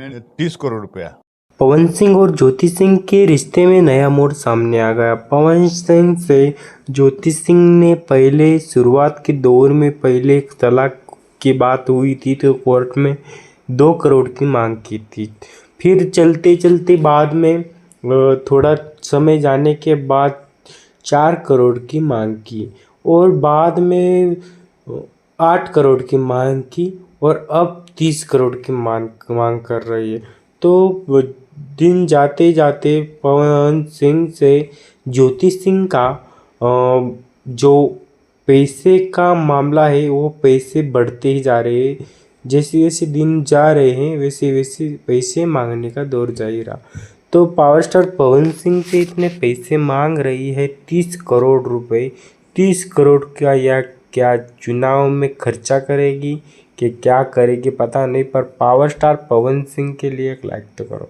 ₹30 करोड़। पवन सिंह और ज्योति सिंह के रिश्ते में नया मोड़ सामने आ गया। पवन सिंह से ज्योति सिंह ने पहले शुरुआत के दौर में पहले एक तलाक की बात हुई थी तो कोर्ट में 2 करोड़ की मांग की थी। फिर चलते चलते बाद में थोड़ा समय जाने के बाद 4 करोड़ की मांग की और बाद में 8 करोड़ की मांग की और अब 30 करोड़ की मांग कर रही है। तो दिन जाते जाते पवन सिंह से ज्योति सिंह का जो पैसे का मामला है वो पैसे बढ़ते ही जा रहे हैं। जैसे जैसे दिन जा रहे हैं वैसे वैसे पैसे मांगने का दौर जारी रहा। तो पावर स्टार पवन सिंह से इतने पैसे मांग रही है 30 करोड़ रुपए। 30 करोड़ का या क्या चुनाव में खर्चा करेगी कि क्या करेगी पता नहीं, पर पावर स्टार पवन सिंह के लिए एक लाइक तो करो।